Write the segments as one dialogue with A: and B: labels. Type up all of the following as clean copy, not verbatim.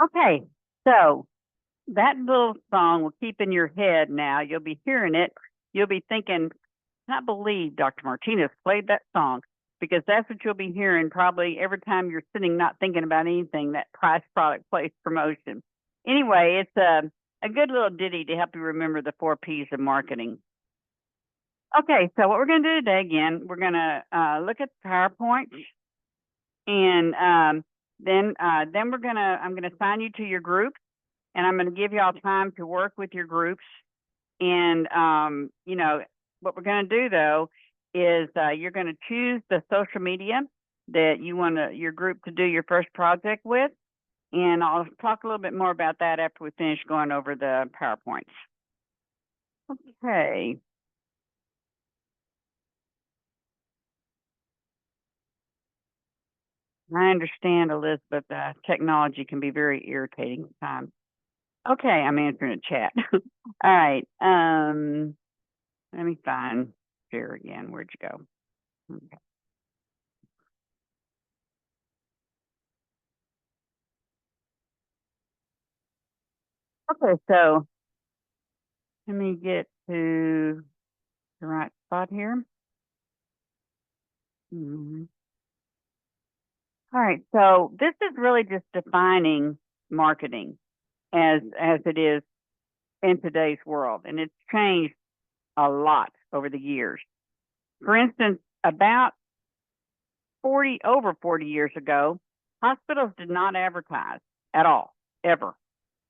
A: Okay, so that little song will keep in your head now. You'll be hearing it. You'll be thinking, I believe Dr. Martinez played that song because that's what you'll be hearing probably every time you're sitting not thinking about anything, that price, product, place, promotion. Anyway, it's a good little ditty to help you remember the 4 P's of marketing. Okay, so what we're going to do today, again, we're going to look at PowerPoint, and then I'm going to assign you to your groups, and I'm going to give you all time to work with your groups. And what we're going to do though is you're going to choose the social media that you want your group to do your first project with, and I'll talk a little bit more about that after we finish going over the PowerPoints. Okay. I understand, Elizabeth, technology can be very irritating at times. Okay, I'm answering a chat. All right. Let me find share again. Where'd you go? Okay. Okay, so let me get to the right spot here. Mm-hmm. All right, so this is really just defining marketing as it is in today's world, and it's changed a lot over the years. For instance, about over 40 years ago, hospitals did not advertise at all, ever.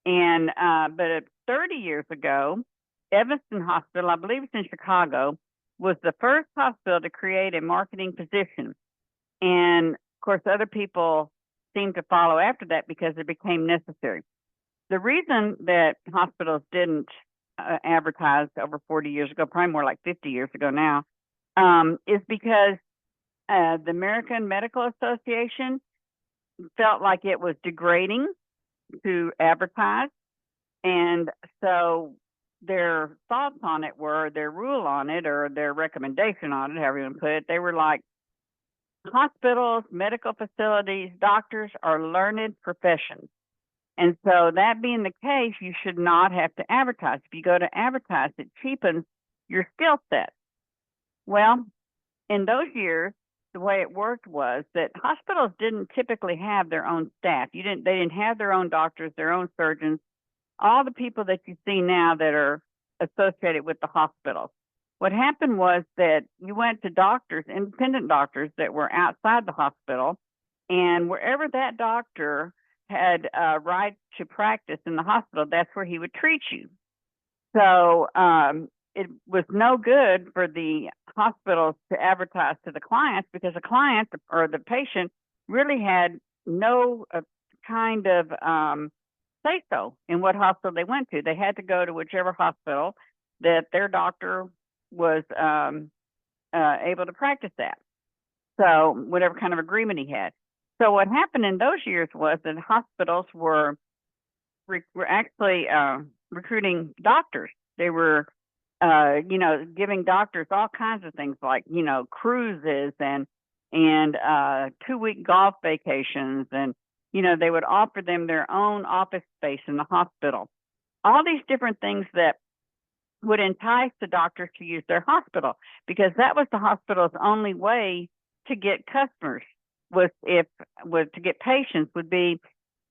A: And but 30 years ago, Evanston Hospital, I believe it's in Chicago, was the first hospital to create a marketing position. And of course, other people seemed to follow after that because it became necessary. The reason that hospitals didn't advertise over 40 years ago, probably more like 50 years ago now, is because the American Medical Association felt like it was degrading to advertise. And so their thoughts on it were, their rule on it, or their recommendation on it, however you want to put it, they were like, hospitals, medical facilities, doctors are learned professions. And so that being the case, you should not have to advertise. If you go to advertise, it cheapens your skill set. Well, in those years, the way it worked was that hospitals didn't typically have their own staff. They didn't have their own doctors, their own surgeons, all the people that you see now that are associated with the hospitals. What happened was that you went to doctors, independent doctors that were outside the hospital, and wherever that doctor had a right to practice in the hospital, that's where he would treat you. So it was no good for the hospitals to advertise to the clients because the client or the patient really had no kind of say so in what hospital they went to. They had to go to whichever hospital that their doctor was able to practice at. So whatever kind of agreement he had. So what happened in those years was that hospitals were actually recruiting doctors. They were, giving doctors all kinds of things like, cruises and 2-week golf vacations, and they would offer them their own office space in the hospital. All these different things that would entice the doctors to use their hospital, because that was the hospital's only way to get customers, to get patients, would be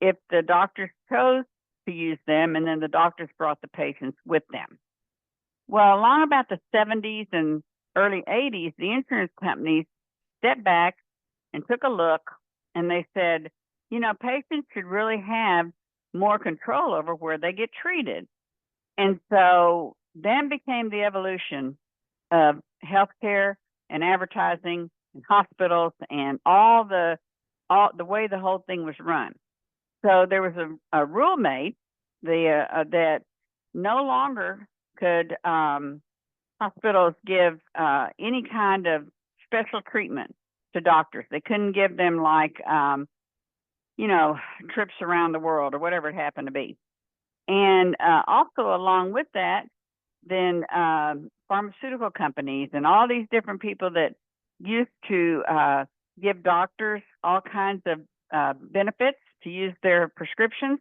A: if the doctors chose to use them, and then the doctors brought the patients with them. Well, along about the 70s and early 80s, the insurance companies stepped back and took a look, and they said, patients should really have more control over where they get treated. And so then became the evolution of healthcare and advertising and hospitals and all the way the whole thing was run. So there was a rule made that no longer could hospitals give any kind of special treatment to doctors. They couldn't give them like trips around the world or whatever it happened to be. And also along with that, then pharmaceutical companies and all these different people that used to give doctors all kinds of benefits to use their prescriptions,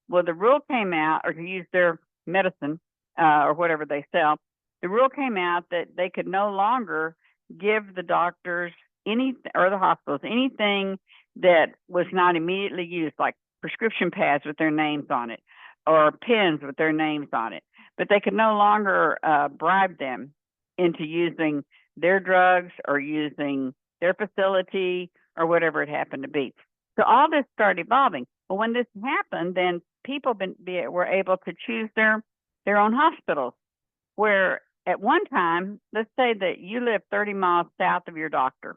A: Well, the rule came out, or to use their medicine or whatever they sell, the rule came out that they could no longer give the doctors or the hospitals anything that was not immediately used, like prescription pads with their names on it or pens with their names on it. But they could no longer bribe them into using their drugs or using their facility or whatever it happened to be. So all this started evolving. But when this happened, then people were able to choose their own hospitals, where at one time, let's say that you live 30 miles south of your doctor,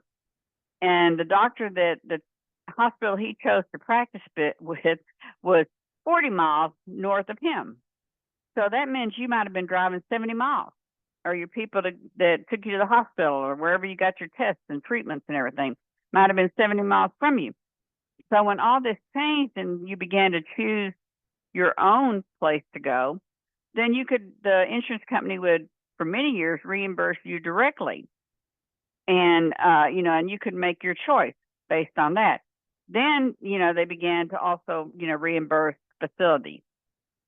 A: and the doctor that the hospital he chose to practice with was 40 miles north of him. So that means you might have been driving 70 miles, or your people that took you to the hospital or wherever you got your tests and treatments and everything might have been 70 miles from you. So when all this changed and you began to choose your own place to go, then the insurance company would, for many years, reimburse you directly. And, and you could make your choice based on that. Then, they began to also, reimburse facilities.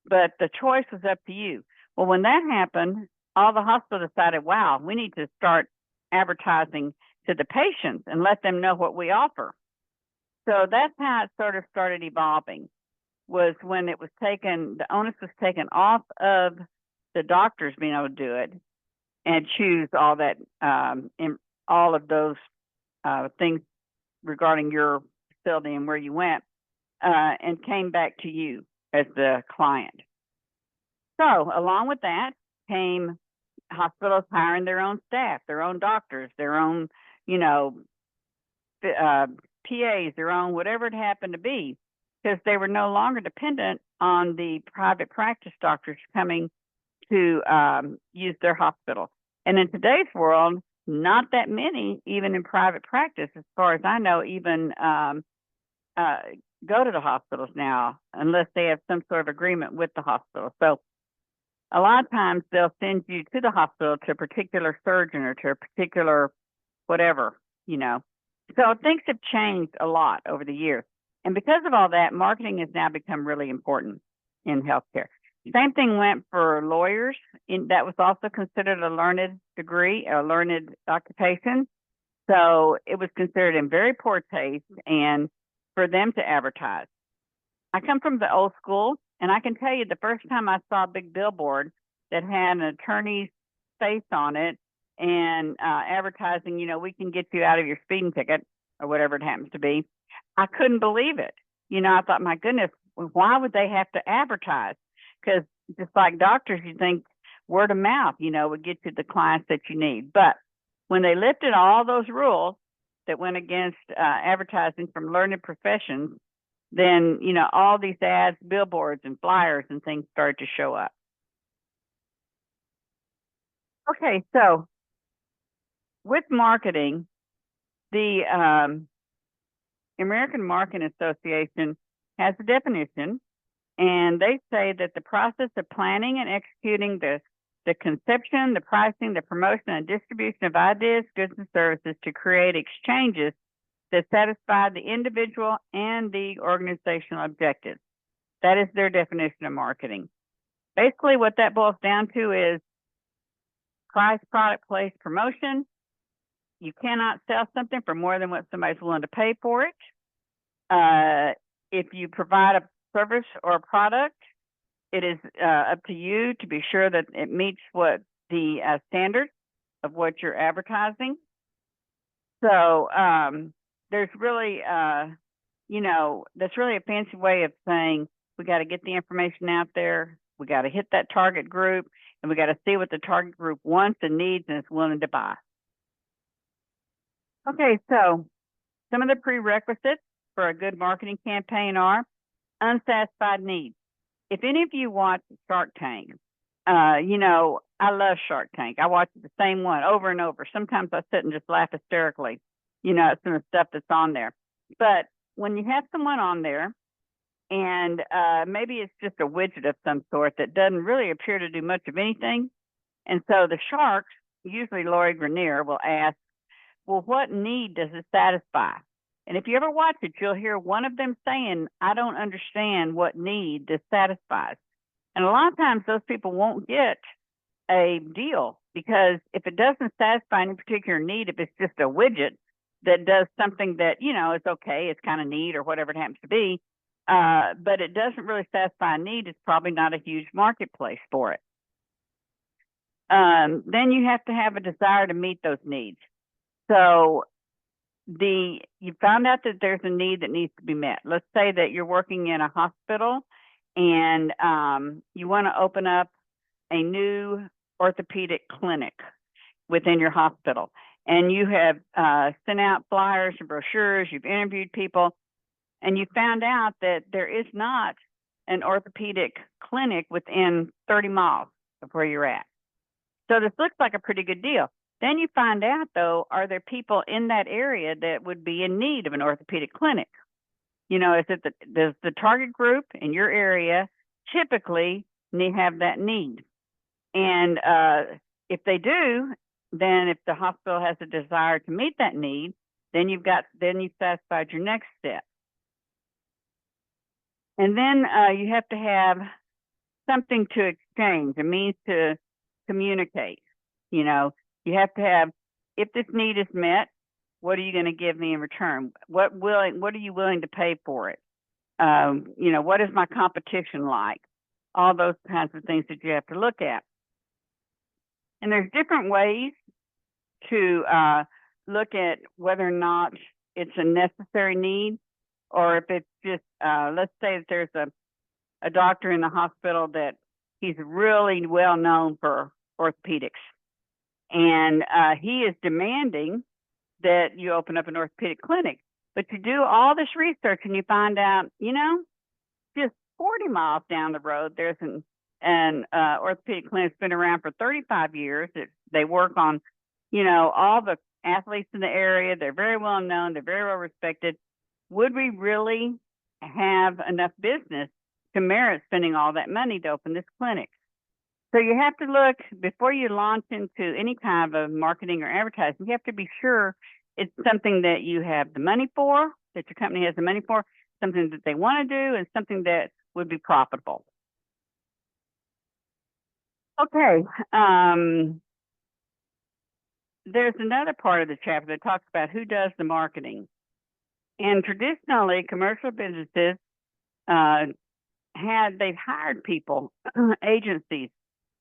A: But the choice was up to you. Well, when that happened, all the hospitals decided, wow, we need to start advertising to the patients and let them know what we offer. So that's how it sort of started evolving, was when the onus was taken off of the doctors being able to do it and choose all that, all of those things regarding your facility and where you went, and came back to you as the client. So along with that came hospitals hiring their own staff, their own doctors, their own, PAs, their own, whatever it happened to be, because they were no longer dependent on the private practice doctors coming to use their hospital. And in today's world, not that many, even in private practice, as far as I know, even go to the hospitals now, unless they have some sort of agreement with the hospital. So a lot of times they'll send you to the hospital to a particular surgeon or to a particular whatever, So things have changed a lot over the years. And because of all that, marketing has now become really important in healthcare. Same thing went for lawyers. That was also considered a learned degree, a learned occupation. So it was considered in very poor taste and for them to advertise. I come from the old school, and I can tell you the first time I saw a big billboard that had an attorney's face on it and advertising, we can get you out of your speeding ticket or whatever it happens to be, I couldn't believe it. I thought, my goodness, why would they have to advertise? Because just like doctors, you think word of mouth, would get you the clients that you need. But when they lifted all those rules that went against advertising from learned professions, then, all these ads, billboards and flyers and things started to show up. Okay, so with marketing, the American Marketing Association has a definition, and they say that the process of planning and executing the conception, the pricing, the promotion, and distribution of ideas, goods, and services to create exchanges that satisfy the individual and the organizational objectives. That is their definition of marketing. Basically, what that boils down to is price, product, place, promotion. You cannot sell something for more than what somebody's willing to pay for it. If you provide a service or a product, it is up to you to be sure that it meets what the standards of what you're advertising. So there's really, that's really a fancy way of saying we got to get the information out there. We got to hit that target group, and we got to see what the target group wants and needs and is willing to buy. Okay, so some of the prerequisites for a good marketing campaign are unsatisfied needs. If any of you watch Shark Tank, I love Shark Tank. I watch the same one over and over. Sometimes I sit and just laugh hysterically, at some of the stuff that's on there. But when you have someone on there, and maybe it's just a widget of some sort that doesn't really appear to do much of anything, and so the sharks, usually Lori Greiner, will ask, well, what need does it satisfy? And if you ever watch it, you'll hear one of them saying, I don't understand what need this satisfies. And a lot of times those people won't get a deal because if it doesn't satisfy any particular need, if it's just a widget that does something that, you know, is okay, it's kind of neat or whatever it happens to be, but it doesn't really satisfy a need, it's probably not a huge marketplace for it. Then you have to have a desire to meet those needs. So you found out that there's a need that needs to be met. Let's say that you're working in a hospital and you want to open up a new orthopedic clinic within your hospital. And you have sent out flyers and brochures, you've interviewed people, and you found out that there is not an orthopedic clinic within 30 miles of where you're at. So this looks like a pretty good deal. Then you find out, though, are there people in that area that would be in need of an orthopedic clinic? You know, does the target group in your area typically have that need? And if they do, then if the hospital has a desire to meet that need, then you've satisfied your next step. And then you have to have something to exchange, a means to communicate. You know, you have to have, if this need is met, what are you going to give me in return? What are you willing to pay for it? You know, what is my competition like? All those kinds of things that you have to look at. And there's different ways to look at whether or not it's a necessary need, or if it's just, let's say that there's a doctor in the hospital that he's really well known for orthopedics. And he is demanding that you open up an orthopedic clinic. But you do all this research and you find out, you know, just 40 miles down the road, there's an orthopedic clinic's been around for 35 years. They work on, you know, all the athletes in the area. They're very well known. They're very well respected. Would we really have enough business to merit spending all that money to open this clinic? So you have to look, before you launch into any kind of marketing or advertising, you have to be sure it's something that you have the money for, that your company has the money for, something that they want to do, and something that would be profitable. Okay. There's another part of the chapter that talks about who does the marketing. And traditionally, commercial businesses they've hired people, agencies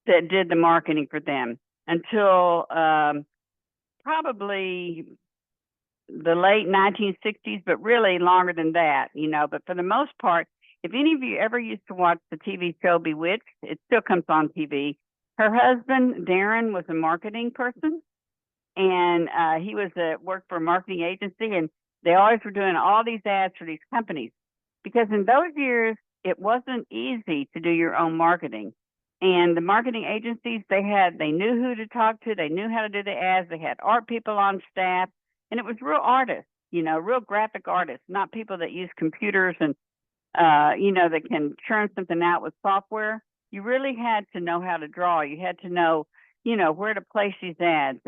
A: that did the marketing for them until probably the late 1960s, but really longer than that, you know. But for the most part, if any of you ever used to watch the TV show Bewitched, it still comes on TV. Her husband, Darren, was a marketing person, and he worked for a marketing agency, and they always were doing all these ads for these companies. Because in those years, it wasn't easy to do your own marketing. And the marketing agencies, they knew who to talk to, they knew how to do the ads, they had art people on staff, and it was real artists, you know, real graphic artists, not people that use computers and, you know, that can churn something out with software. You really had to know how to draw. You had to know, you know, where to place these ads.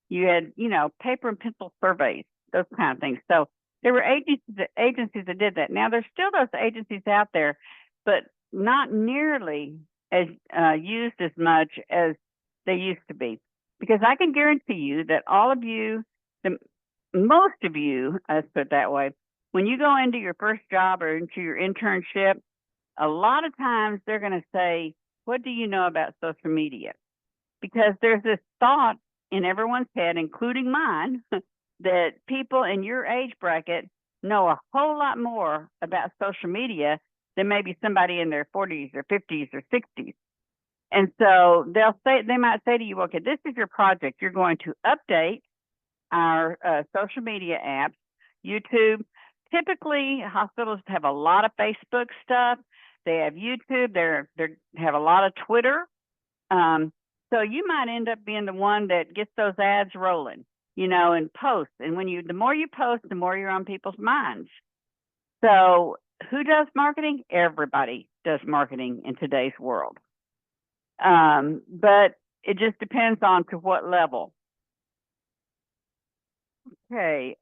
A: You had, you know, paper and pencil surveys, those kind of things. So there were agencies that did that. Now, there's still those agencies out there, but not nearly as used as much as they used to be. Because I can guarantee you that all of you, most of you, let's put it that way, when you go into your first job or into your internship, a lot of times they're going to say, what do you know about social media? Because there's this thought in everyone's head, including mine, that people in your age bracket know a whole lot more about social media than maybe somebody in their 40s or 50s or 60s. And so they might say to you, okay, this is your project. You're going to update our social media apps, YouTube. Typically, hospitals have a lot of Facebook stuff. They have YouTube. They have a lot of Twitter. So you might end up being the one that gets those ads rolling, you know, and posts. And the more you post, the more you're on people's minds. So who does marketing? Everybody does marketing in today's world. But it just depends on to what level. Okay.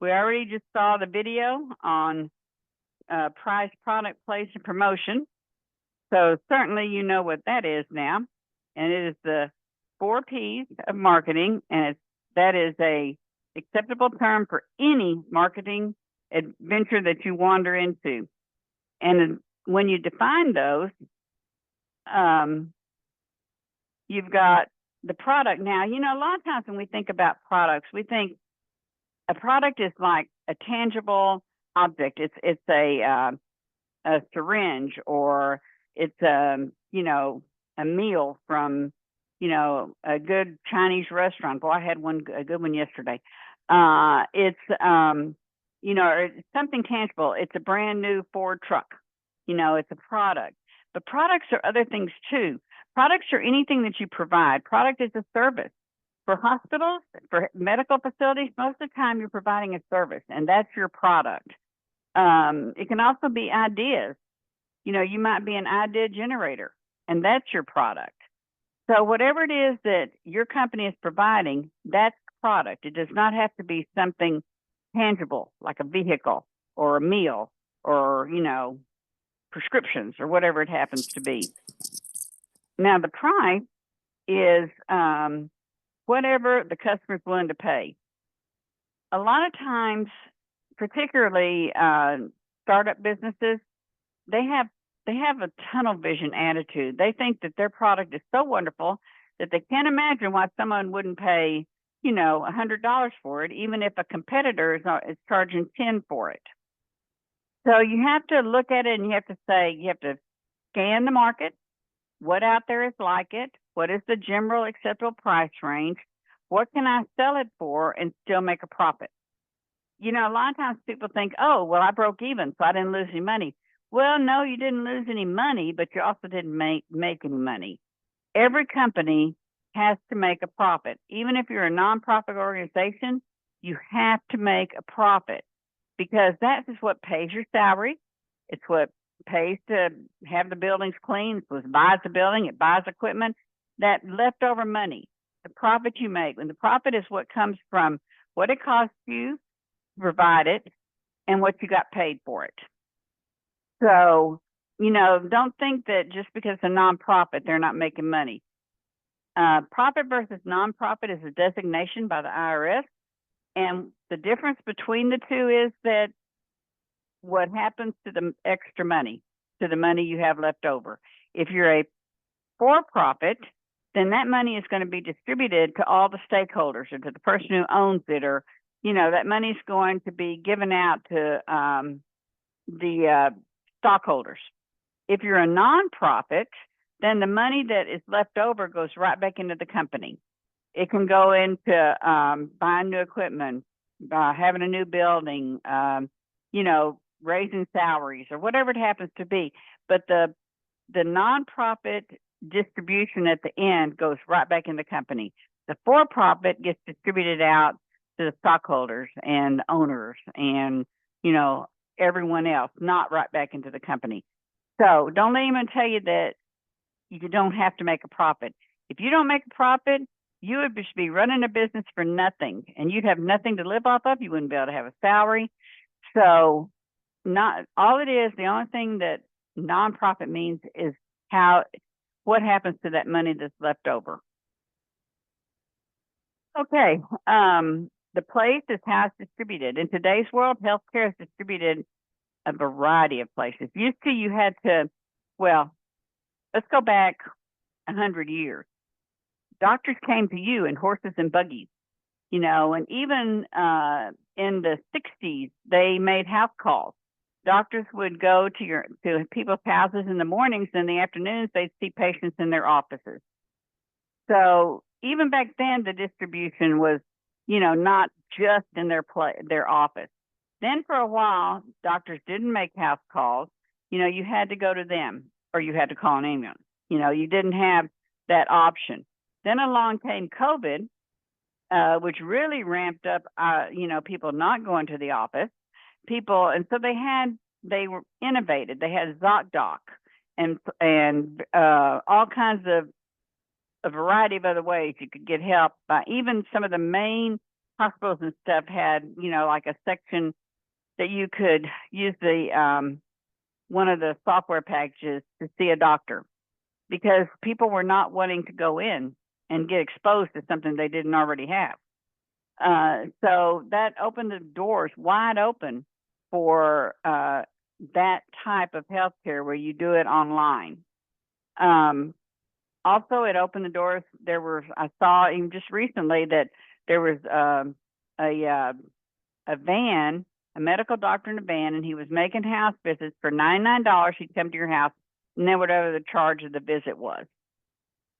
A: We already just saw the video on price, product, place, and promotion. So certainly you know what that is now. And it is the 4 P's of marketing, and that is a acceptable term for any marketing adventure that you wander into. And when you define those, you've got the product. Now, you know, a lot of times when we think about products, we think a product is like a tangible object. It's a syringe, or it's you know, a meal from, you know, a good Chinese restaurant. Boy, I had a good one yesterday. It's you know, or it's something tangible. It's a brand new Ford truck. You know, it's a product. But products are other things too. Products are anything that you provide. Product is a service. For hospitals, for medical facilities, most of the time you're providing a service, and that's your product. It can also be ideas. You know, you might be an idea generator, and that's your product. So whatever it is that your company is providing, that's product. It does not have to be something tangible, like a vehicle or a meal or, you know, prescriptions or whatever it happens to be. Now, the price is whatever the customer is willing to pay. A lot of times, particularly startup businesses, they have a tunnel vision attitude. They think that their product is so wonderful that they can't imagine why someone wouldn't pay, you know, $100 for it, even if a competitor is charging $10 for it. So you have to look at it, and you have to say, you have to scan the market. What out there is like it? What is the general acceptable price range? What can I sell it for and still make a profit? You know, a lot of times people think, oh, well, I broke even, so I didn't lose any money. Well, no, you didn't lose any money, but you also didn't make any money. Every company has to make a profit. Even if you're a nonprofit organization, you have to make a profit, because that is what pays your salary. It's what pays to have the buildings clean. It's what buys the building. It buys equipment. That leftover money, the profit you make, and the profit is what comes from what it costs you to provide it and what you got paid for it. So, you know, don't think that just because it's a nonprofit, they're not making money. Profit versus nonprofit is a designation by the IRS. And the difference between the two is that what happens to the extra money, to the money you have left over. If you're a for-profit, then that money is going to be distributed to all the stakeholders, or to the person who owns it, or, you know, that money is going to be given out to the stockholders. If you're a nonprofit, then the money that is left over goes right back into the company. It can go into buying new equipment, having a new building, you know, raising salaries, or whatever it happens to be. But the nonprofit distribution at the end goes right back in the company. The for-profit gets distributed out to the stockholders and owners and, you know, everyone else, not right back into the company. So don't let anyone tell you that you don't have to make a profit. If you don't make a profit, you would just be running a business for nothing, and you'd have nothing to live off of. You wouldn't be able to have a salary. So not all it is, the only thing that nonprofit means is what happens to that money that's left over. Okay, the place is how it's distributed. In today's world, healthcare is distributed a variety of places. Used to, you had to, well, let's go back 100 years. Doctors came to you in horses and buggies, you know, and even in the 60s, they made house calls. Doctors would go to people's houses in the mornings, and in the afternoons, they'd see patients in their offices. So even back then, the distribution was, you know, not just in their office. Then for a while, doctors didn't make house calls. You know, you had to go to them, or you had to call an ambulance. You know, you didn't have that option. Then along came COVID, which really ramped up, you know, people not going to the office. And so they were innovated. They had ZocDoc and all kinds of a variety of other ways you could get help by even some of the main hospitals and stuff had, like a section that you could use the one of the software packages to see a doctor, because people were not wanting to go in and get exposed to something they didn't already have. So that opened the doors wide open for that type of healthcare where you do it online. Also, it opened the doors. I saw even just recently that there was a van, a medical doctor in a van, and he was making house visits for $99. He'd come to your house, and then whatever the charge of the visit was.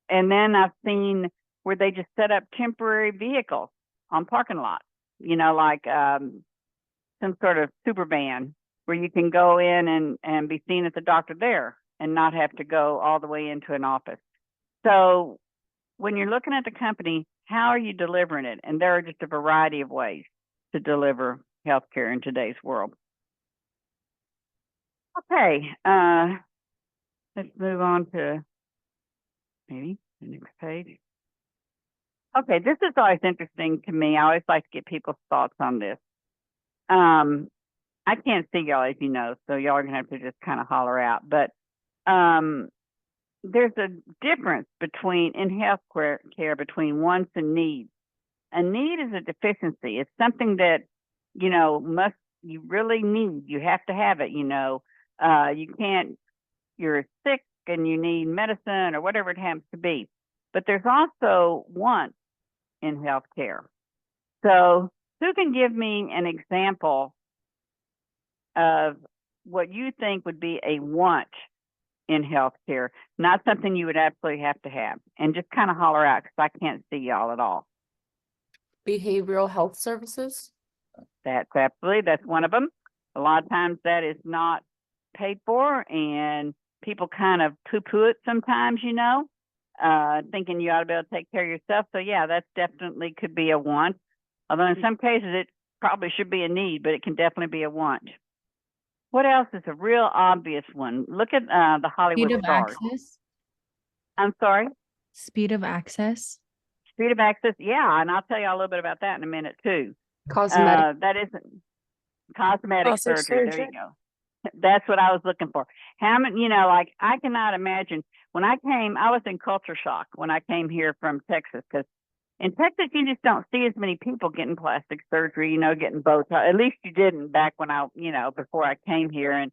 A: And then I've seen where they just set up temporary vehicles on parking lots, like some sort of super van where you can go in and be seen at the doctor there and not have to go all the way into an office. So when you're looking at the company, how are you delivering it? And there are just a variety of ways to deliver healthcare in today's world. Okay, let's move on to maybe the next page. Okay, this is always interesting to me. I always like to get people's thoughts on this. I can't see y'all, as you know, so y'all are gonna have to just kind of holler out. But there's a difference in health care between wants and needs. A need is a deficiency. It's something that you really need. You have to have it. You can't. You're sick and you need medicine or whatever it happens to be. But there's also wants in healthcare. So who can give me an example of what you think would be a want in healthcare, not something you would absolutely have to have? And just kind of holler out, because I can't see y'all at all.
B: Behavioral health services.
A: That's one of them. A lot of times that is not paid for, and people kind of poo-poo it sometimes, thinking you ought to be able to take care of yourself. So yeah, that definitely could be a want. Although in some cases it probably should be a need, but it can definitely be a want. What else is a real obvious one? Look at the Hollywood
C: Speed of
A: stars.
C: access.
A: I'm sorry?
C: Speed of access.
A: Speed of access, yeah, and I'll tell you a little bit about that in a minute too.
B: Cosmetic.
A: That isn't cosmetic
B: Plastic
A: surgery. There you go. That's what I was looking for. How many, I cannot imagine. When I was in culture shock when I came here from Texas, because in Texas, you just don't see as many people getting plastic surgery, getting Botox. At least you didn't back when before I came here. And,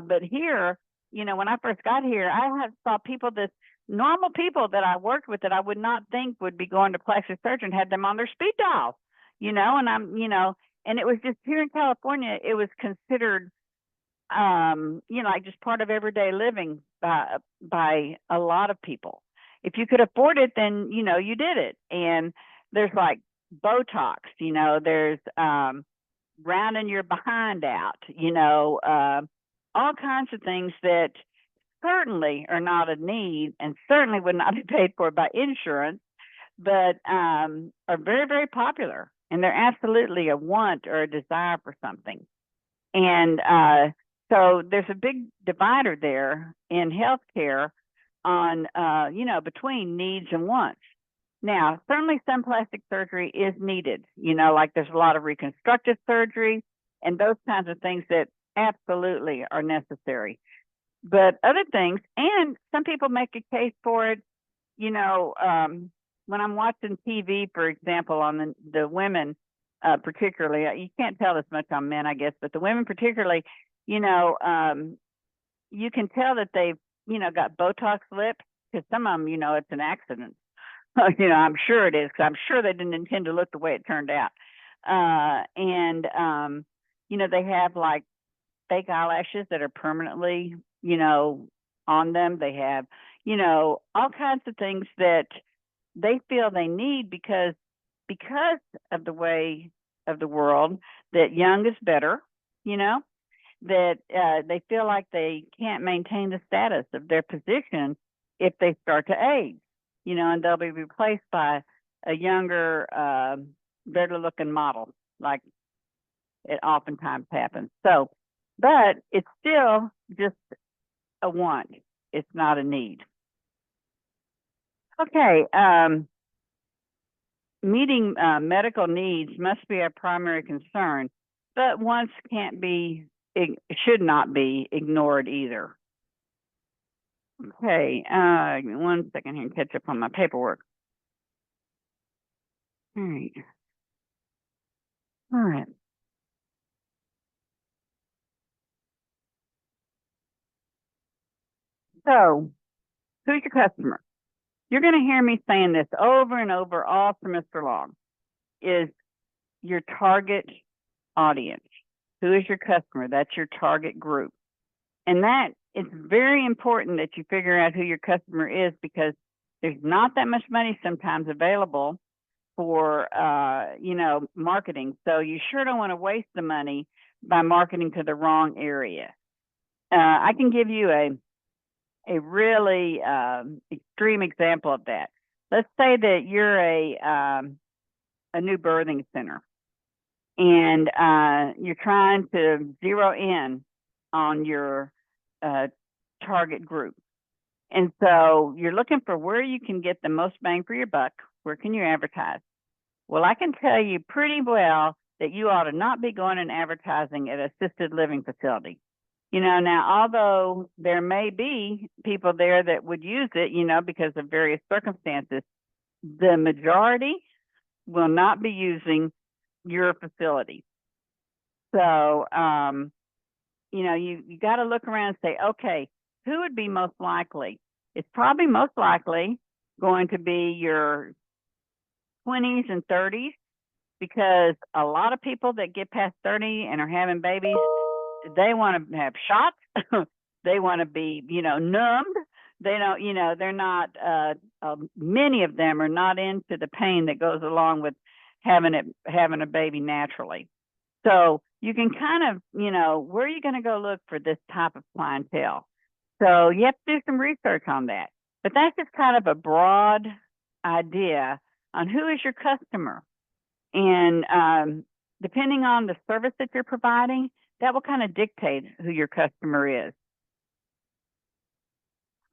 A: but here, when I first got here, I saw people normal people that I worked with that I would not think would be going to plastic surgery, and had them on their speed dial, and and it was just here in California, it was considered, like just part of everyday living by a lot of people. If you could afford it, then, you did it. And there's like Botox, there's rounding your behind out, all kinds of things that certainly are not a need and certainly would not be paid for by insurance, but are very, very popular. And they're absolutely a want or a desire for something. And so there's a big divider there in healthcare on, between needs and wants. Now, certainly some plastic surgery is needed, like there's a lot of reconstructive surgery and those kinds of things that absolutely are necessary. But other things, and some people make a case for it, when I'm watching TV, for example, on the women, particularly, you can't tell this much on men, I guess, but the women particularly, you can tell that they've, got Botox lips, because some of them, it's an accident. I'm sure it is, because I'm sure they didn't intend to look the way it turned out. They have like fake eyelashes that are permanently, on them. They have, all kinds of things that they feel they need because of the way of the world, that young is better, that they feel like they can't maintain the status of their position if they start to age, and they'll be replaced by a younger, better looking model, like it oftentimes happens. So, but it's still just a want. It's not a need. Okay. meeting medical needs must be our primary concern, but wants can't be, should not be ignored either. Okay, give me 1 second here and catch up on my paperwork. All right. All right. So, who's your customer? You're going to hear me saying this over and over all semester long, is your target audience. Who is your customer? That's your target group. And that it's very important that you figure out who your customer is, because there's not that much money sometimes available for, marketing. So you sure don't want to waste the money by marketing to the wrong area. I can give you a really extreme example of that. Let's say that you're a new birthing center, and you're trying to zero in on your target group. And so you're looking for where you can get the most bang for your buck. Where can you advertise? Well, I can tell you pretty well that you ought to not be going and advertising at an assisted living facility. Now, although there may be people there that would use it, because of various circumstances, the majority will not be using your facility. So, you got to look around and say, okay, who would be most likely? It's probably most likely going to be your 20s and 30s, because a lot of people that get past 30 and are having babies, they want to have shots. They want to be, numbed. They don't, they're not, many of them are not into the pain that goes along with having a baby naturally. So you can kind of, where are you going to go look for this type of clientele? So you have to do some research on that. But that's just kind of a broad idea on who is your customer. And depending on the service that you're providing, that will kind of dictate who your customer is.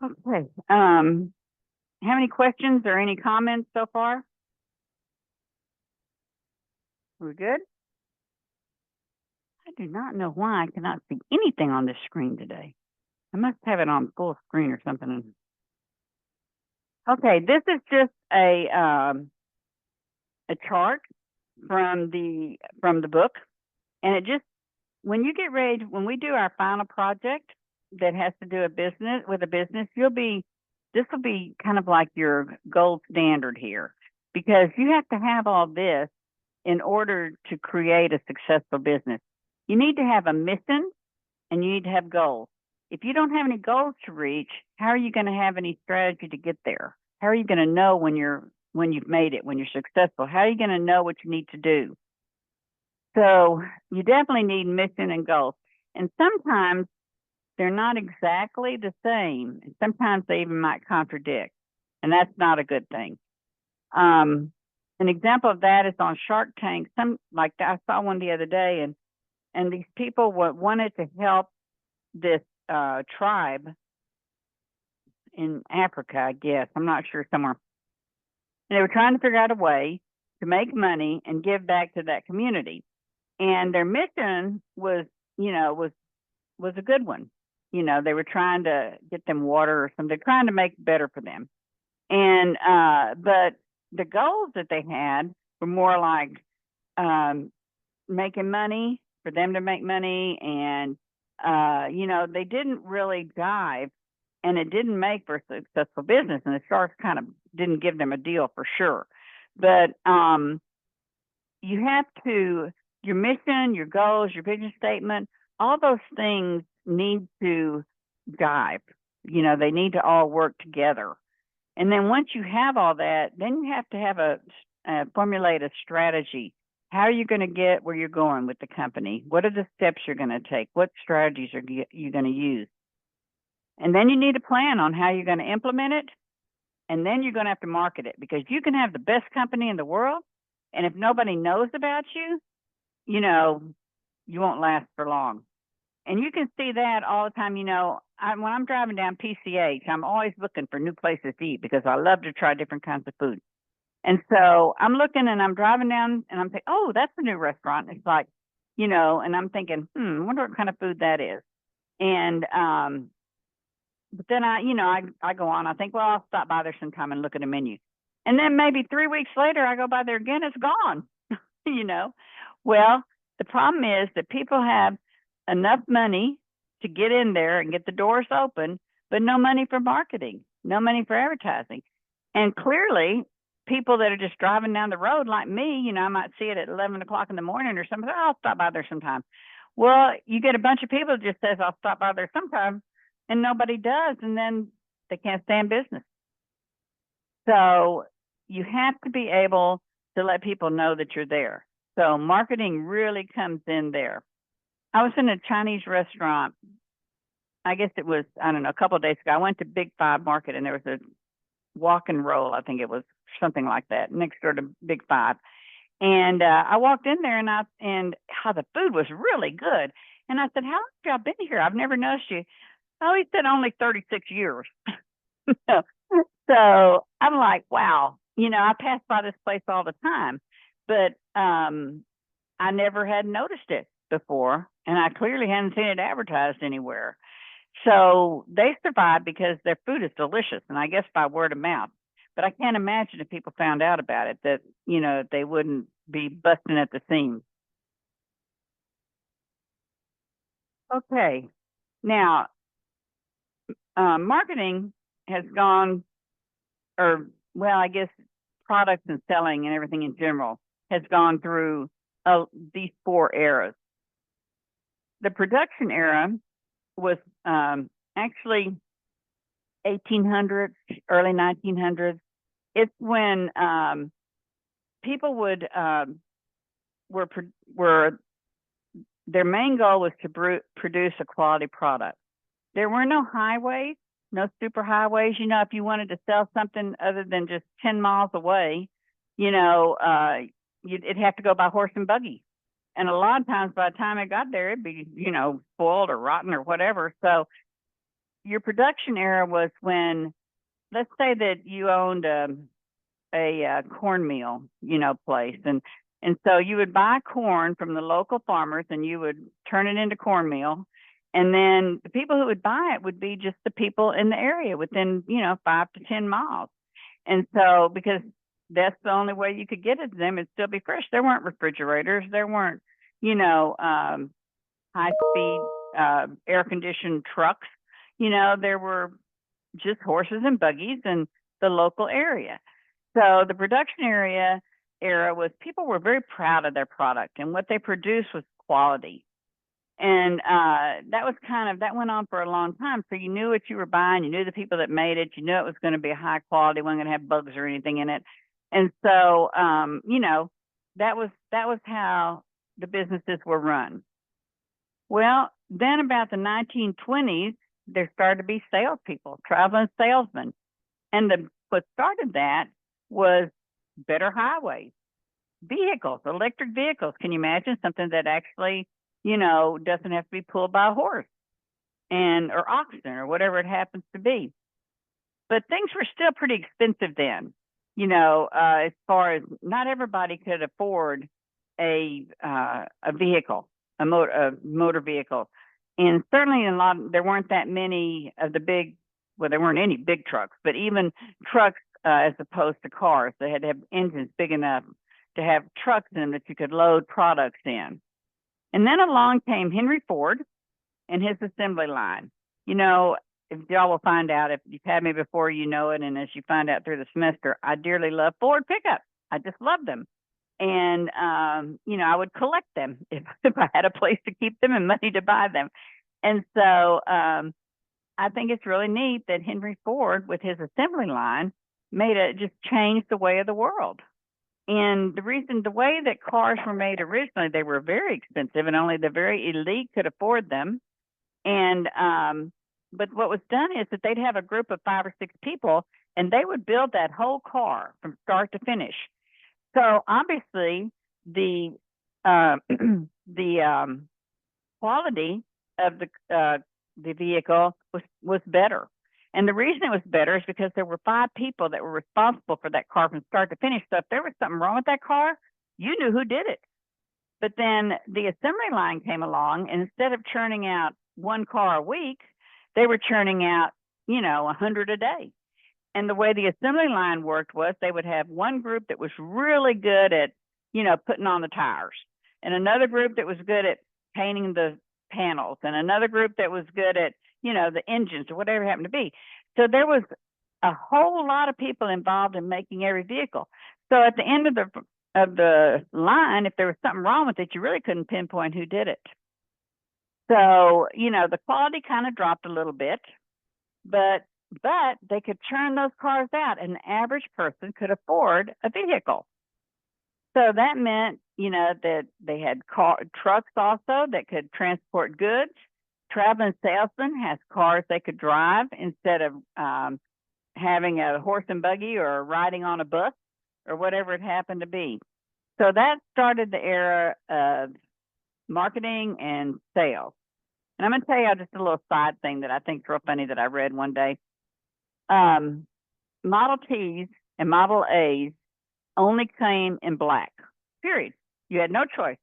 A: Okay. Have any questions or any comments so far? We're good? I do not know why I cannot see anything on this screen today. I must have it on full screen or something. Okay, this is just a chart from the book, and it just, when you get ready, when we do our final project that has to do with a business, this will be kind of like your gold standard here, because you have to have all this in order to create a successful business. You need to have a mission, and you need to have goals. If you don't have any goals to reach, how are you going to have any strategy to get there? How are you going to know when you've made it, when you're successful? How are you going to know what you need to do? So you definitely need mission and goals. And sometimes they're not exactly the same. And sometimes they even might contradict. And that's not a good thing. An example of that is on Shark Tank. I saw one the other day, and these people wanted to help this tribe in Africa, I guess. I'm not sure, somewhere. And they were trying to figure out a way to make money and give back to that community. And their mission was a good one. They were trying to get them water or something. They're trying to make it better for them. And but the goals that they had were more like making money, for them to make money, and they didn't really dive, and it didn't make for a successful business. And the sharks kind of didn't give them a deal for sure. But you have to, your mission, your goals, your vision statement, all those things need to jive. They need to all work together. And then once you have all that, then you have to have formulate a strategy. How are you going to get where you're going with the company? What are the steps you're going to take? What strategies are you going to use? And then you need a plan on how you're going to implement it. And then you're going to have to market it, because you can have the best company in the world, and if nobody knows about you, you won't last for long. And you can see that all the time. When I'm driving down PCH, I'm always looking for new places to eat, because I love to try different kinds of food. And so I'm looking and I'm driving down and I'm thinking, oh, that's a new restaurant. It's like, and I'm thinking, I wonder what kind of food that is. And but then I go on, I think, well, I'll stop by there sometime and look at the menu. And then maybe 3 weeks later I go by there again, it's gone. Well, the problem is that people have enough money to get in there and get the doors open, but no money for marketing, no money for advertising. And clearly, people that are just driving down the road like me, I might see it at 11 o'clock in the morning or something. Oh, I'll stop by there sometime. Well, you get a bunch of people that just says, I'll stop by there sometime, and nobody does, and then they can't stay in business. So you have to be able to let people know that you're there. So marketing really comes in there. I was in a Chinese restaurant. I guess it was, I don't know, a couple of days ago. I went to Big Five Market and there was a walk and roll. I think it was something like that next door to Big Five. And I walked in there and how the food was really good. And I said, how long have y'all been here? I've never noticed you. Oh, he said only 36 years. So I'm like, wow, I pass by this place all the time, but I never had noticed it before, and I clearly hadn't seen it advertised anywhere. So they survive because their food is delicious, and I guess by word of mouth. But I can't imagine if people found out about it that, they wouldn't be busting at the seams. Okay. Now, marketing has gone, I guess products and selling and everything in general has gone through these 4 eras. The production era was actually 1800s, early 1900s. It's when people were their main goal was to produce a quality product. There were no highways, no super highways. If you wanted to sell something other than just 10 miles away, it'd have to go by horse and buggy. And a lot of times by the time it got there, it'd be, spoiled or rotten or whatever. So your production era was when, let's say that you owned a cornmeal, place. And so you would buy corn from the local farmers and you would turn it into cornmeal. And then the people who would buy it would be just the people in the area within, 5 to 10 miles. And so, because that's the only way you could get it to them, it'd still be fresh. There weren't refrigerators. There weren't, high-speed air-conditioned trucks. There were just horses and buggies in the local area. So the production era was people were very proud of their product, and what they produced was quality. And that went on for a long time. So you knew what you were buying, you knew the people that made it, you knew it was going to be a high quality, wasn't going to have bugs or anything in it. And so, that was how the businesses were run. Well, then about the 1920s, there started to be salespeople, traveling salesmen. And what started that was better highways, vehicles, electric vehicles. Can you imagine something that actually, doesn't have to be pulled by a horse or oxen or whatever it happens to be? But things were still pretty expensive then, as far as not everybody could afford a vehicle, a motor vehicle. And certainly there weren't that many of the there weren't any big trucks, but even trucks as opposed to cars, they had to have engines big enough to have trucks in them that you could load products in. And then along came Henry Ford and his assembly line. If y'all will find out, if you've had me before, you know it. And as you find out through the semester, I dearly love Ford pickups. I just love them. And, I would collect them if I had a place to keep them and money to buy them. And so I think it's really neat that Henry Ford, with his assembly line, just changed the way of the world. And the way that cars were made originally, they were very expensive and only the very elite could afford them. And, but what was done is that they'd have a group of 5 or 6 people and they would build that whole car from start to finish. So obviously the quality of the vehicle was better. And the reason it was better is because there were 5 people that were responsible for that car from start to finish. So if there was something wrong with that car, you knew who did it. But then the assembly line came along, and instead of churning out 1 car a week, they were churning out, 100 a day. And the way the assembly line worked was they would have one group that was really good at, putting on the tires, and another group that was good at painting the panels, and another group that was good at, the engines or whatever it happened to be. So there was a whole lot of people involved in making every vehicle. So at the end of the line, if there was something wrong with it, you really couldn't pinpoint who did it. So, the quality kind of dropped a little bit, but they could churn those cars out, and the average person could afford a vehicle. So that meant, that they had trucks also that could transport goods. Traveling salesman has cars they could drive instead of having a horse and buggy or riding on a bus or whatever it happened to be. So that started the era of marketing and sales. And I'm going to tell you just a little side thing that I think is real funny that I read one day. Model Ts and Model As only came in black, period. You had no choice.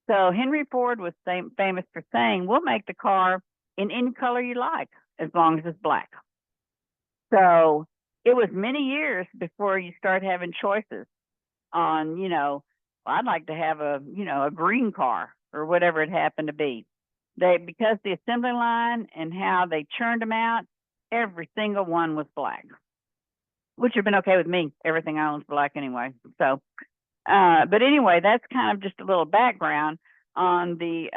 A: So Henry Ford was famous for saying, we'll make the car in any color you like, as long as it's black. So it was many years before you start having choices on, well, I'd like to have a green car or whatever it happened to be. Because the assembly line and how they churned them out, every single one was black, which would have been okay with me. Everything I own is black anyway. So, but anyway, that's kind of just a little background on the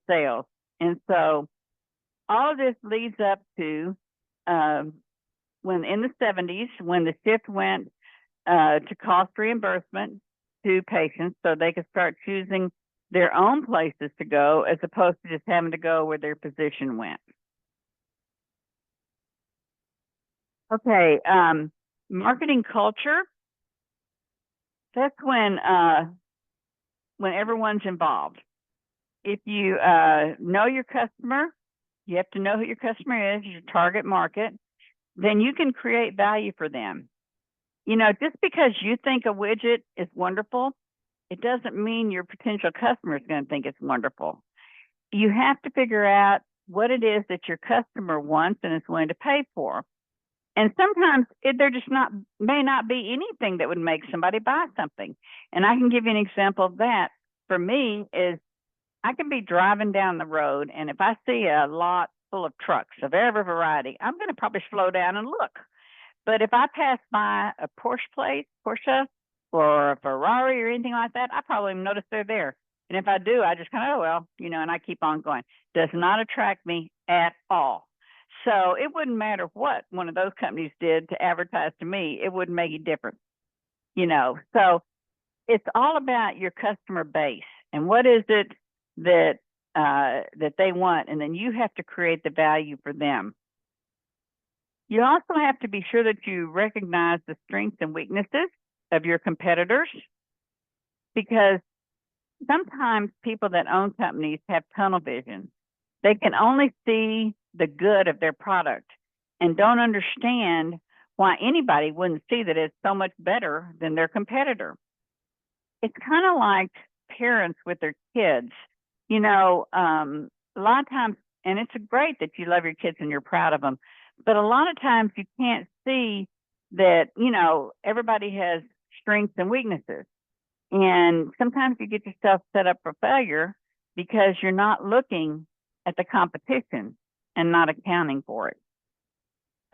A: sales. And so all of this leads up to when in the 70s, when the shift went to cost reimbursement to patients so they could start choosing their own places to go as opposed to just having to go where their physician went. Okay, marketing culture. That's when everyone's involved. If you know your customer, you have to know who your customer is, your target market, then you can create value for them. Just because you think a widget is wonderful, it doesn't mean your potential customer is going to think it's wonderful. You have to figure out what it is that your customer wants and is willing to pay for. And sometimes there just may not be anything that would make somebody buy something. And I can give you an example of that. For me is I can be driving down the road, and if I see a lot full of trucks of every variety, I'm going to probably slow down and look. But if I pass by a Porsche or a Ferrari or anything like that, I probably even notice they're there. And if I do, I just kind of, oh, well, and I keep on going. Does not attract me at all. So it wouldn't matter what one of those companies did to advertise to me. It wouldn't make a difference, So it's all about your customer base and what is it that they want, and then you have to create the value for them. You also have to be sure that you recognize the strengths and weaknesses of your competitors, because sometimes people that own companies have tunnel vision. They can only see the good of their product and don't understand why anybody wouldn't see that it's so much better than their competitor. It's kind of like parents with their kids. A lot of times, and it's great that you love your kids and you're proud of them, but a lot of times you can't see that, everybody has strengths and weaknesses. And sometimes you get yourself set up for failure because you're not looking at the competition and not accounting for it.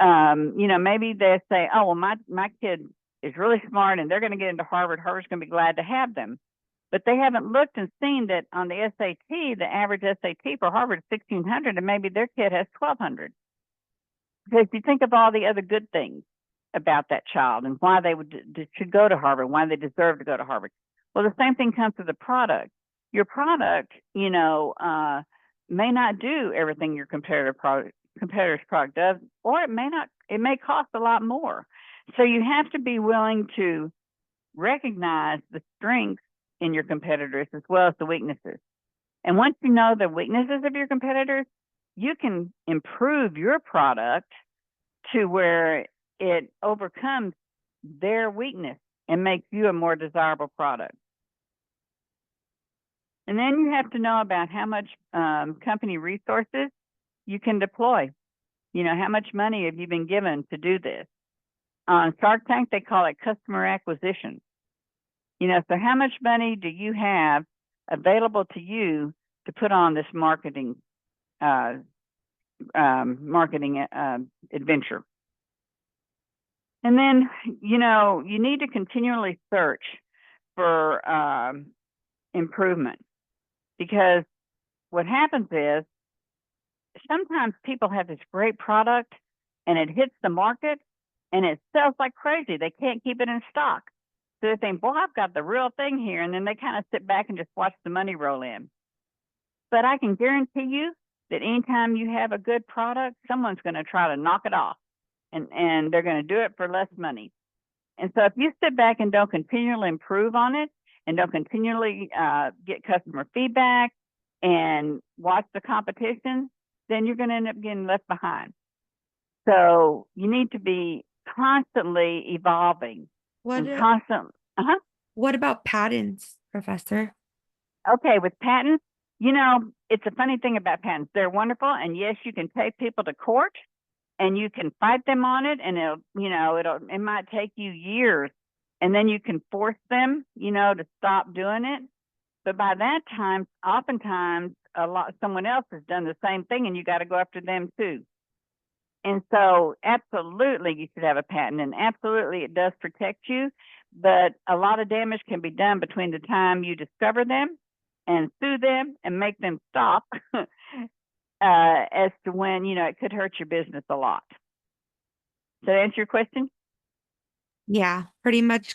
A: Maybe they say, oh, well, my kid is really smart and they're going to get into Harvard. Harvard's going to be glad to have them. But they haven't looked and seen that on the SAT, the average SAT for Harvard is 1,600, and maybe their kid has 1,200. Because you think of all the other good things about that child and why they should go to Harvard, why they deserve to go to Harvard. Well, the same thing comes to the product. Your product, may not do everything your competitor's product does, or it may cost a lot more. So you have to be willing to recognize the strengths in your competitors as well as the weaknesses. And once you know the weaknesses of your competitors, you can improve your product to where it overcomes their weakness and makes you a more desirable product. And then you have to know about how much company resources you can deploy. You know, how much money have you been given to do this? On Shark Tank, they call it customer acquisition. You know, so how much money do you have available to you to put on this marketing adventure? And then, you know, you need to continually search for improvement, because what happens is sometimes people have this great product and it hits the market and it sells like crazy. They can't keep it in stock. So they think, boy, I've got the real thing here. And then they kind of sit back and just watch the money roll in. But I can guarantee you that anytime you have a good product, someone's going to try to knock it off, and they're going to do it for less money. And so if you sit back and don't continually improve on it and don't continually get customer feedback and watch the competition, then you're going to end up getting left behind. So you need to be constantly evolving. What
D: about patents, Professor?
A: Okay, with patents, you know, it's a funny thing about patents. They're wonderful, and yes, you can take people to court and you can fight them on it, and it might take you years, and then you can force them, you know, to stop doing it. But by that time, oftentimes someone else has done the same thing, and you got to go after them too. And so absolutely you should have a patent, and absolutely it does protect you, but a lot of damage can be done between the time you discover them and sue them and make them stop as to when, you know, it could hurt your business a lot. Does that answer your question?
D: Yeah, pretty much.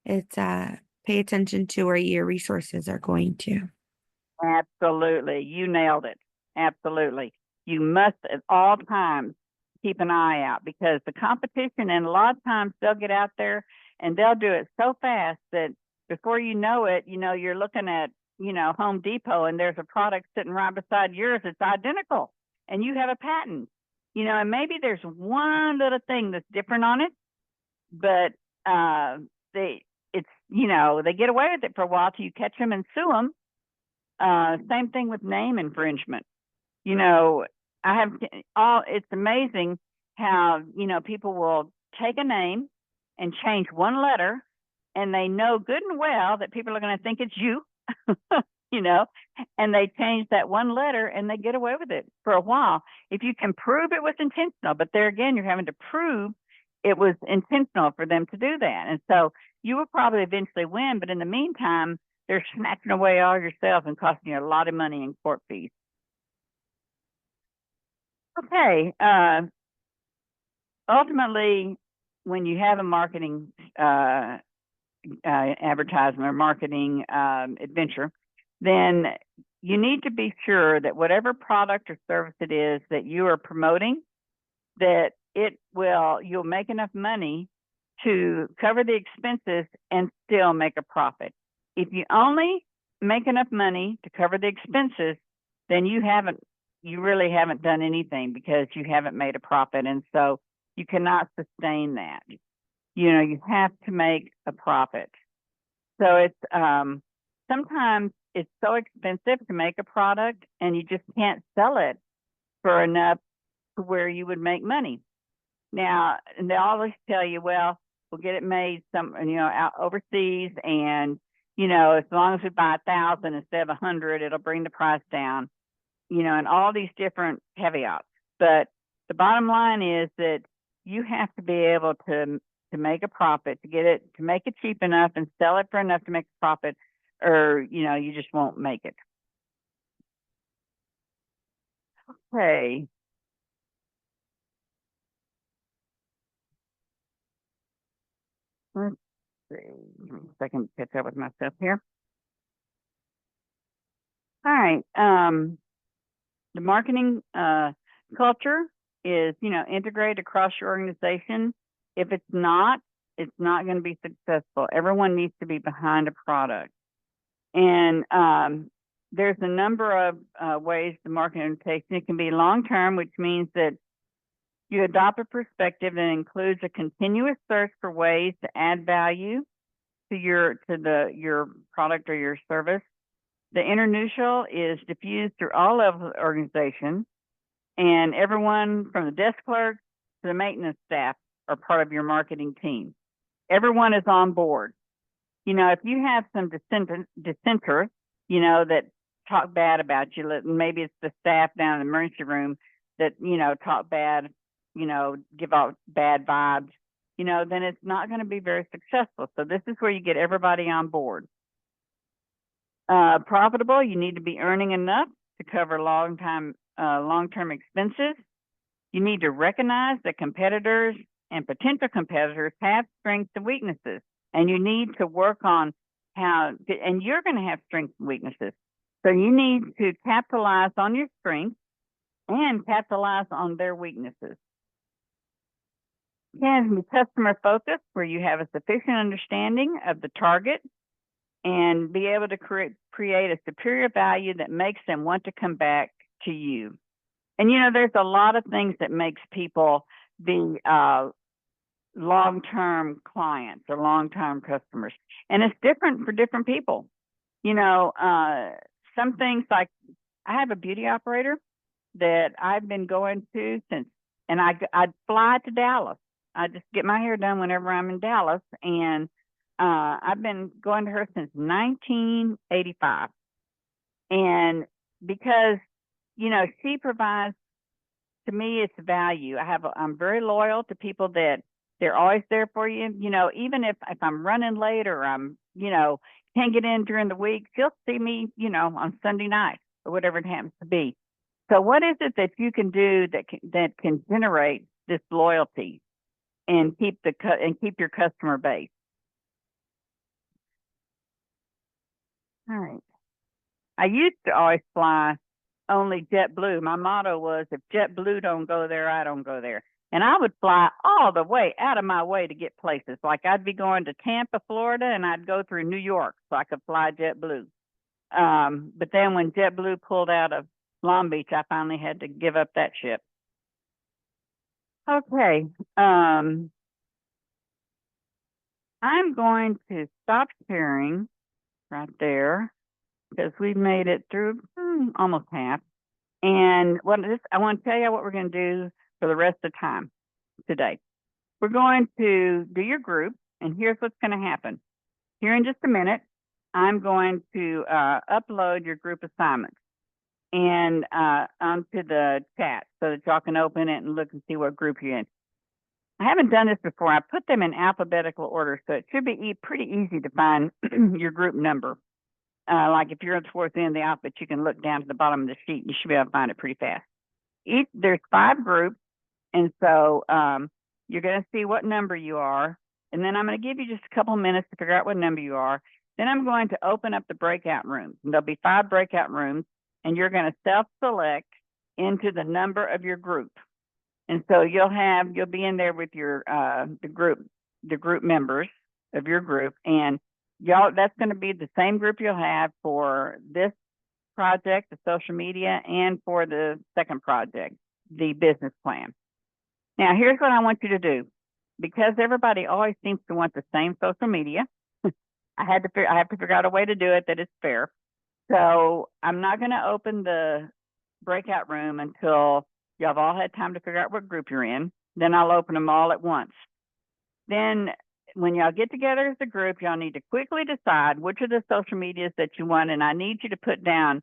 D: It's pay attention to where your resources are going to.
A: Absolutely. You nailed it. Absolutely. You must at all times keep an eye out, because the competition, and a lot of times they'll get out there and they'll do it so fast that before you know it, you know, you're looking at, you know, Home Depot, and there's a product sitting right beside yours that's identical, and you have a patent, you know, and maybe there's one little thing that's different on it, but they get away with it for a while till you catch them and sue them. Same thing with name infringement. You know, it's amazing how, you know, people will take a name and change one letter, and they know good and well that people are going to think it's you, you know, and they change that one letter and they get away with it for a while. If you can prove it was intentional, but there again, you're having to prove it was intentional for them to do that. And so you will probably eventually win, but in the meantime, they're snatching away all your sales and costing you a lot of money in court fees. Okay. Ultimately, when you have a marketing advertisement or marketing adventure, then you need to be sure that whatever product or service it is that you are promoting, that you'll make enough money to cover the expenses and still make a profit. If you only make enough money to cover the expenses, then you really haven't done anything, because you haven't made a profit. And so you cannot sustain that. You know, you have to make a profit. So it's sometimes it's so expensive to make a product, and you just can't sell it for enough to where you would make money. Now, and they always tell you, well, we'll get it made out overseas, and, you know, as long as we buy 1,000 instead of 100, it'll bring the price down, you know, and all these different caveats. But the bottom line is that you have to be able to make a profit, to make it cheap enough and sell it for enough to make a profit, or, you know, you just won't make it. Okay. Let's see. Give me a second to catch up with myself here. All right. The marketing culture is, you know, integrated across your organization. If it's not going to be successful. Everyone needs to be behind a product. And there's a number of ways to market invitation. It can be long-term, which means that you adopt a perspective that includes a continuous search for ways to add value to your product or your service. The interneutial is diffused through all levels of the organization, and everyone from the desk clerk to the maintenance staff are part of your marketing team. Everyone is on board. You know, if you have some dissenters, you know, that talk bad about you, maybe it's the staff down in the emergency room that, you know, talk bad, you know, give out bad vibes, you know, then it's not going to be very successful. So this is where you get everybody on board. Profitable, you need to be earning enough to cover long-term expenses. You need to recognize that competitors and potential competitors have strengths and weaknesses, and you need to work on and you're going to have strengths and weaknesses. So you need to capitalize on your strengths and capitalize on their weaknesses. It can be customer focused, where you have a sufficient understanding of the target and be able to create a superior value that makes them want to come back to you. And, you know, there's a lot of things that makes people be long-term clients or long-term customers. And it's different for different people. You know, some things like, I have a beauty operator that I've been going to since, and I'd fly to Dallas. I just get my hair done whenever I'm in Dallas. And I've been going to her since 1985. And because, you know, she provides, to me, it's value. I'm very loyal to people that they're always there for you. You know, even if I'm running late or I'm, you know, can't get in during the week, she'll see me, you know, on Sunday night or whatever it happens to be. So what is it that you can do that can generate this loyalty and keep your customer base? All right. I used to always fly only JetBlue. My motto was, if JetBlue don't go there, I don't go there. And I would fly all the way out of my way to get places. Like I'd be going to Tampa, Florida, and I'd go through New York so I could fly JetBlue. But then when JetBlue pulled out of Long Beach, I finally had to give up that ship. Okay. I'm going to stop sharing right there because we've made it through almost half. And I want to tell you what we're going to do for the rest of the time today. We're going to do your group, and here's what's going to happen. Here in just a minute, I'm going to upload your group assignments and onto the chat so that y'all can open it and look and see what group you're in. I haven't done this before. I put them in alphabetical order, so it should be pretty easy to find your group number. Like if you're towards the end of the alphabet, you can look down to the bottom of the sheet. You should be able to find it pretty fast. There's 5 groups, and so you're going to see what number you are, and then I'm going to give you just a couple minutes to figure out what number you are. Then I'm going to open up the breakout rooms, and there'll be 5 breakout rooms, and you're going to self-select into the number of your group. And so you'll be in there with your the group members of your group, and that's going to be the same group you'll have for this project, the social media, and for the second project, the business plan. Now, here's what I want you to do. Because everybody always seems to want the same social media, I have to figure out a way to do it that is fair. So I'm not going to open the breakout room until y'all have all had time to figure out what group you're in. Then I'll open them all at once. Then when y'all get together as a group, y'all need to quickly decide which of the social medias that you want, and I need you to put down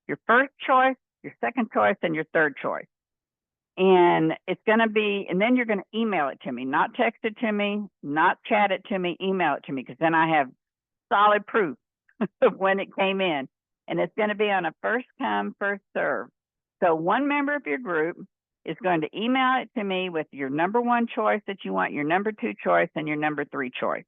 A: your first choice, your second choice, and your third choice. And it's going to be, and then you're going to email it to me, not text it to me, not chat it to me, email it to me, because then I have solid proof of when it came in. And it's going to be on a first come, first serve. So one member of your group is going to email it to me with your number 1 choice that you want, your number 2 choice, and your number 3 choice.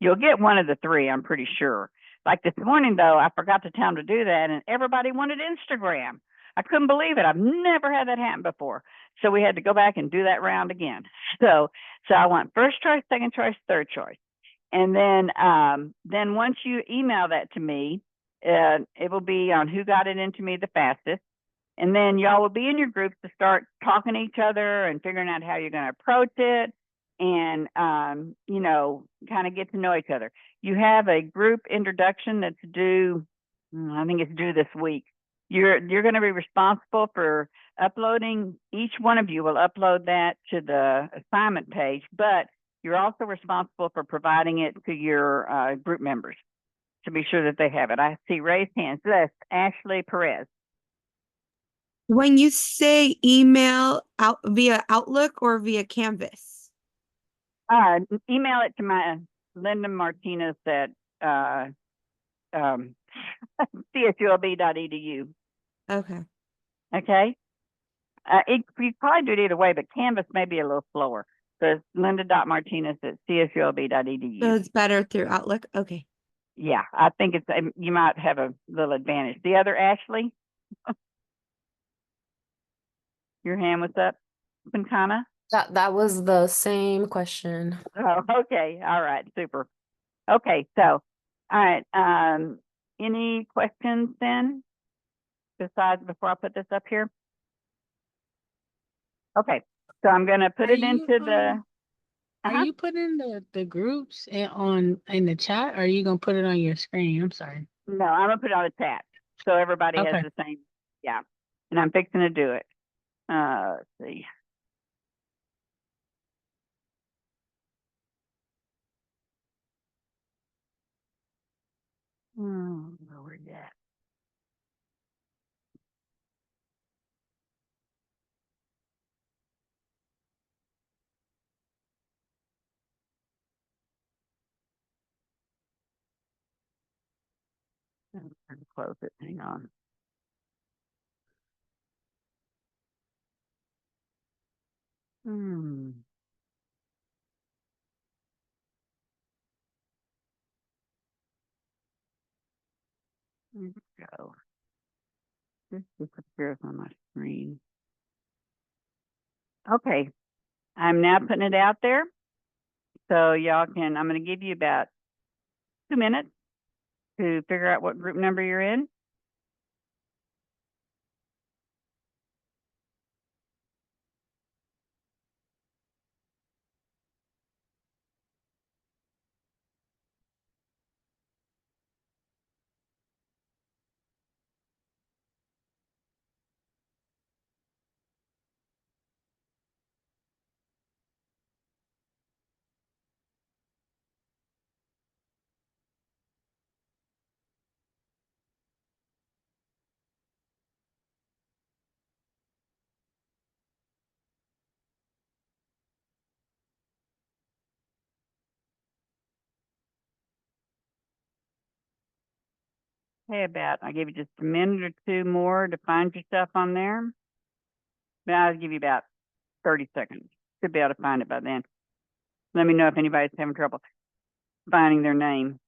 A: You'll get one of the 3, I'm pretty sure. Like this morning, though, I forgot to tell them to do that, and everybody wanted Instagram. I couldn't believe it. I've never had that happen before. So we had to go back and do that round again. So I want first choice, second choice, third choice. And then once you email that to me, it will be on who got it into me the fastest. And then y'all will be in your groups to start talking to each other and figuring out how you're going to approach it and, you know, kind of get to know each other. You have a group introduction that's due, I think it's due this week. You're going to be responsible for uploading. Each one of you will upload that to the assignment page, but you're also responsible for providing it to your group members to be sure that they have it. I see raised hands. That's Ashley Perez.
D: When you say email out via Outlook or via Canvas?
A: Email it to my Linda Martinez at csulb.edu.
D: Okay.
A: Okay. You probably do it either way, but Canvas may be a little slower. So it's linda.martinez at csulb.edu.
D: So it's better through Outlook? Okay.
A: Yeah, I think it's you might have a little advantage. The other Ashley, your hand was up, Quintana.
B: That was the same question.
A: Oh, okay, all right, super. Okay, so all right, any questions then? Besides, before I put this up here. Okay, so I'm gonna put it into the.
E: Are you putting the groups in the chat, or are you gonna put it on your screen? I'm sorry.
A: No, I'm gonna put it on the chat so everybody has
E: Okay.
A: the same. Yeah, and I'm fixing to do it. Let's see. Where we at? I'm trying to close it. Hang on. There we go. This disappears on my screen. Okay, I'm now putting it out there. So y'all can, I'm going to give you about 2 minutes to figure out what group number you're in. Okay, I gave you just a minute or two more to find your stuff on there. But I'll give you about 30 seconds. Should be able to find it by then. Let me know if anybody's having trouble finding their name.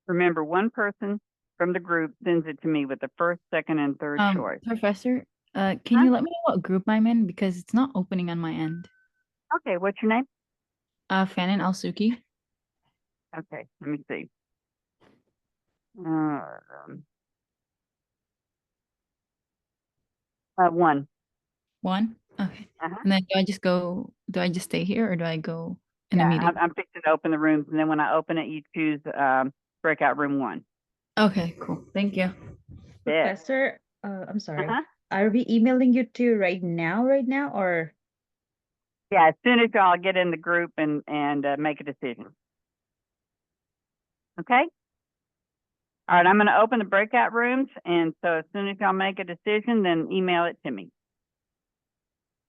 A: Remember, one person from the group sends it to me with the first, second, and third choice.
C: Professor, can
A: Huh?
C: you let me know what group I'm in because it's not opening on my end?
A: Okay, what's your name?
C: Fanon Al-Suki.
A: Okay, let me see. One.
C: One? Okay.
A: Uh-huh.
C: And then do I just stay here or do I go in a
A: Yeah,
C: meeting?
A: I'm fixing to open the rooms, and then when I open it, you choose breakout room 1.
C: Okay, cool. Thank you.
A: Yeah.
F: Professor, I'm sorry.
A: Uh-huh.
F: Are we emailing you to right now, or?
A: Yeah, as soon as y'all get in the group and make a decision. Okay? All right, I'm going to open the breakout rooms, and so as soon as y'all make a decision, then email it to me.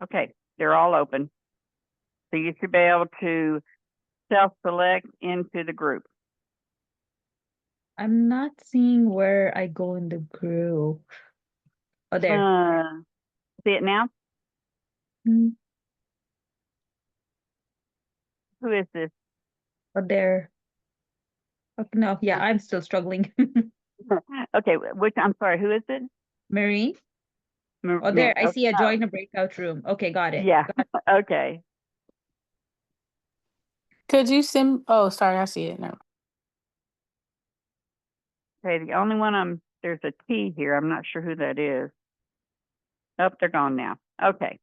A: Okay, they're all open. So you should be able to self-select into the group.
F: I'm not seeing where I go in the group. Oh, there.
A: See it now?
F: Hmm.
A: Who is this?
F: Oh, there. Okay, no, yeah, I'm still struggling.
A: Okay, which, I'm sorry, who is it?
F: Marine?
A: Mar-
F: Oh, there, I
A: oh,
F: see a
A: oh,
F: join a breakout room. Okay, got it.
A: yeah,
F: Got
A: okay.
E: Could you send, oh, sorry, I see it now.
A: Okay, the only one there's a T here. I'm not sure who that is. Oh, they're gone now. Okay.